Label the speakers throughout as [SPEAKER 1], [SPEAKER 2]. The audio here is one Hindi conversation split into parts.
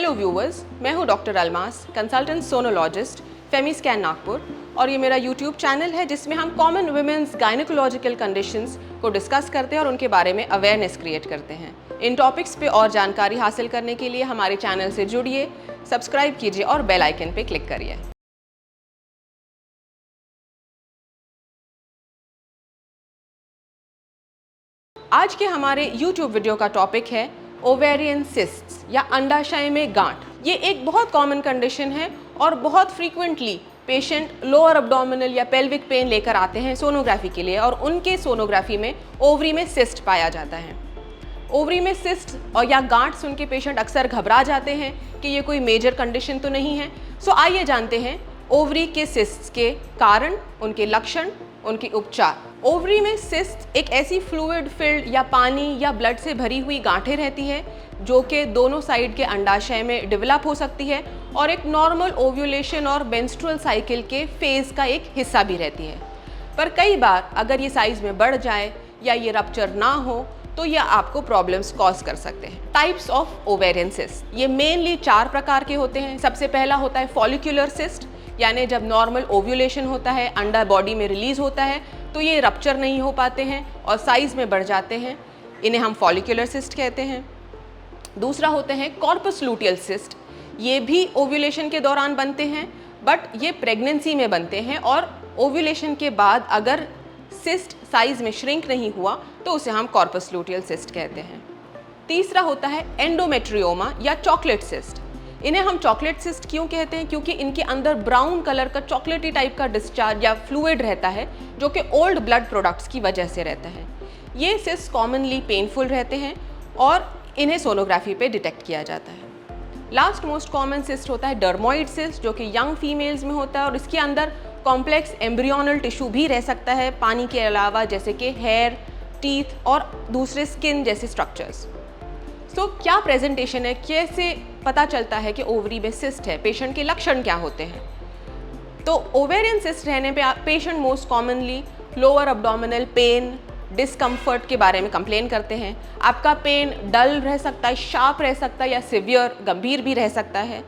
[SPEAKER 1] हेलो व्यूवर्स, मैं हूं doctor Almas, consultant sonologist, Femiscan Nagpur, और ये मेरा यूट्यूब चैनल है जिसमें हम कॉमन वुमेन्स गायनेकोलॉजिकल कंडीशंस को डिस्कस करते हैं और उनके बारे में अवेयरनेस क्रिएट करते हैं। इन टॉपिक्स पे और जानकारी हासिल करने के लिए हमारे चैनल से जुड़िए, सब्सक्राइब कीजिए और बेल आइकन पे क्लिक करिए। आज के हमारे YouTube वीडियो का टॉपिक है ओवेरियन सिस्ट्स या अंडाशय में गांठ। ये एक बहुत कॉमन कंडीशन है और बहुत फ्रीक्वेंटली पेशेंट लोअर अब्डोमिनल या पेल्विक पेन लेकर आते हैं सोनोग्राफी के लिए, और उनके सोनोग्राफी में ओवरी में सिस्ट पाया जाता है। ओवरी में सिस्ट और या गांठ सुन के पेशेंट अक्सर घबरा जाते हैं कि ये कोई मेजर कंडीशन तो नहीं है। सो आइए जानते हैं ओवरी के सिस्ट्स के कारण, उनके लक्षण, उनके उपचार। ओवरी में सिस्ट एक ऐसी फ्लूइड फिल्ड या पानी या ब्लड से भरी हुई गांठें रहती है जो कि दोनों साइड के अंडाशय में डेवलप हो सकती है और एक नॉर्मल ओव्यूलेशन और मेंस्ट्रुअल साइकिल के फेज का एक हिस्सा भी रहती है। पर कई बार अगर ये साइज में बढ़ जाए या ये रप्चर ना हो तो ये आपको प्रॉब्लम्स कॉज कर सकते हैं। टाइप्स ऑफ ओवेरियन सिस्ट, ये मेनली 4 प्रकार के होते हैं। सबसे पहला होता है फॉलिक्यूलर सिस्ट, यानी जब नॉर्मल ओव्यूलेशन होता है, अंडा बॉडी में रिलीज होता है तो ये रप्चर नहीं हो पाते हैं और साइज में बढ़ जाते हैं, इन्हें हम फॉलिक्यूलर सिस्ट कहते हैं। दूसरा होते हैं कॉर्पस लूटियल सिस्ट, ये भी ओव्यूलेशन के दौरान बनते हैं बट ये प्रेगनेंसी में बनते हैं, और ओव्यूलेशन के बाद अगर सिस्ट साइज में श्रिंक नहीं हुआ तो उसे हम कॉर्पस लूटियल सिस्ट कहते हैं। तीसरा होता है एंडोमेट्रियोमा या चॉकलेट सिस्ट। इन्हें हम चॉकलेट सिस्ट क्यों कहते हैं? क्योंकि इनके अंदर ब्राउन कलर का चॉकलेटी टाइप का डिस्चार्ज या फ्लूइड रहता है जो कि ओल्ड ब्लड प्रोडक्ट्स की वजह से रहता है। ये सिस्ट कॉमनली पेनफुल रहते हैं और इन्हें सोनोग्राफी पे डिटेक्ट किया जाता है। लास्ट मोस्ट कॉमन सिस्ट होता है डर्मोइड सिस्ट, जो कि यंग फीमेल्स में होता है और इसके अंदर कॉम्प्लेक्स एम्ब्रियोनल टिश्यू भी रह सकता है पानी के अलावा, जैसे कि हेयर, टीथ और दूसरे स्किन जैसे स्ट्रक्चर्स। तो क्या प्रेजेंटेशन है, कैसे पता चलता है कि ओवरी में सिस्ट है, पेशेंट के लक्षण क्या होते हैं? तो ओवेरियन सिस्ट रहने पे patient most commonly lower abdominal pain, discomfort के बारे में कंप्लेन करते हैं। आपका पेन डल रह सकता है, शार्प रह सकता है या सिवियर गंभीर भी रह सकता है।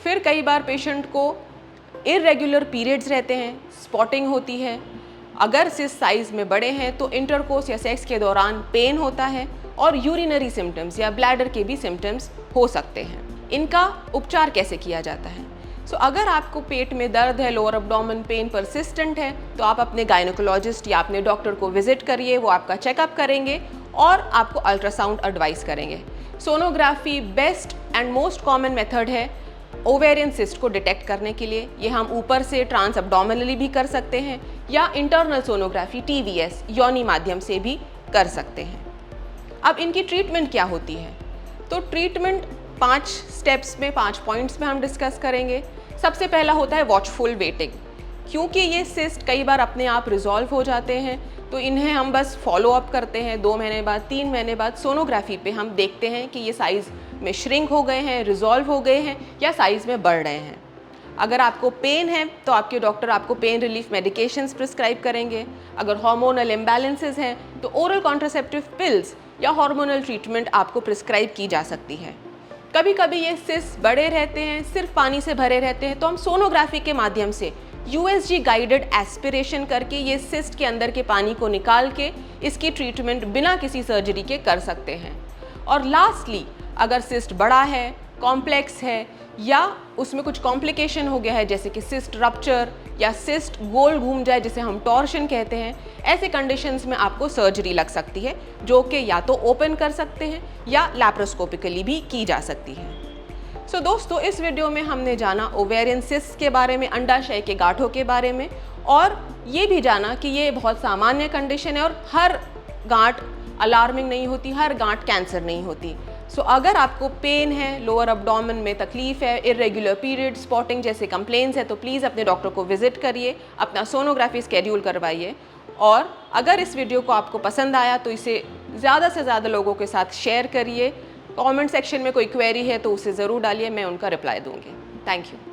[SPEAKER 1] फिर कई बार पेशेंट को इरेगुलर पीरियड्स रहते हैं, स्पॉटिंग होती है। अगर सिस्ट साइज में बड़े हैं तो इंटरकोर्स या सेक्स के दौरान पेन होता है और यूरिनरी सिम्टम्स या ब्लैडर के भी सिम्टम्स हो सकते हैं। इनका उपचार कैसे किया जाता है? अगर आपको पेट में दर्द है, लोअर अब्डोमेन पेन परसिस्टेंट है, तो आप अपने गायनेकोलॉजिस्ट या अपने डॉक्टर को विजिट करिए, वो आपका चेकअप करेंगे और आपको अल्ट्रासाउंड एडवाइस करेंगे। Sonography best and most common method है ओवेरियन सिस्ट को डिटेक्ट करने के लिए। ये हम ऊपर से ट्रांस अब्डोमिनली भी कर सकते हैं या इंटरनल सोनोग्राफी TVS योनि माध्यम से भी कर सकते हैं। अब इनकी ट्रीटमेंट क्या होती है? तो ट्रीटमेंट 5 स्टेप्स में, 5 पॉइंट्स में हम डिस्कस करेंगे। सबसे पहला होता है वॉचफुल वेटिंग। क्योंकि ये सिस्ट कई बार अपने आप रिजॉल्व हो जाते हैं तो इन्हें हम बस फॉलो अप करते हैं। 2 महीने बाद, 3 महीने बाद सोनोग्राफी पे हम देखते हैं कि ये साइज़ में श्रिंक हो गए हैं, रिजॉल्व हो गए हैं या साइज़ में बढ़ रहे हैं। अगर आपको पेन है तो आपके डॉक्टर आपको पेन रिलीफ मेडिकेशंस प्रिस्क्राइब करेंगे। अगर हार्मोनल इम्बैलेंसेस हैं तो ओरल कॉन्ट्रासेप्टिव पिल्स या हार्मोनल ट्रीटमेंट आपको प्रिस्क्राइब की जा सकती है। कभी कभी ये सिस्ट बड़े रहते हैं, सिर्फ पानी से भरे रहते हैं, तो हम सोनोग्राफी के माध्यम से USG गाइडेड एस्पिरेशन करके ये सिस्ट के अंदर के पानी को निकाल के इसकी ट्रीटमेंट बिना किसी सर्जरी के कर सकते हैं। और लास्टली, अगर सिस्ट बड़ा है, कॉम्प्लेक्स है या उसमें कुछ कॉम्प्लिकेशन हो गया है, जैसे कि सिस्ट रप्चर या सिस्ट गोल घूम जाए जिसे हम टॉर्शन कहते हैं, ऐसे कंडीशंस में आपको सर्जरी लग सकती है जो कि या तो ओपन कर सकते हैं या लैप्रोस्कोपिकली भी की जा सकती है। दोस्तों, इस वीडियो में हमने जाना ओवेरियन सिस्ट के बारे में, अंडाशय के गांठों के बारे में, और ये भी जाना कि ये बहुत सामान्य कंडीशन है और हर गांठ अलार्मिंग नहीं होती, हर गांठ कैंसर नहीं होती। अगर आपको पेन है, लोअर अब्डोमेन में तकलीफ है, इरेगुलर पीरियड, स्पॉटिंग जैसे कंप्लेंट्स है, तो प्लीज़ अपने डॉक्टर को विजिट करिए, अपना सोनोग्राफी स्केड्यूल करवाइए। और अगर इस वीडियो को आपको पसंद आया तो इसे ज़्यादा से ज़्यादा लोगों के साथ शेयर करिए। कमेंट सेक्शन में कोई क्वेरी है तो उसे ज़रूर डालिए, मैं उनका रिप्लाई दूंगी। Thank you.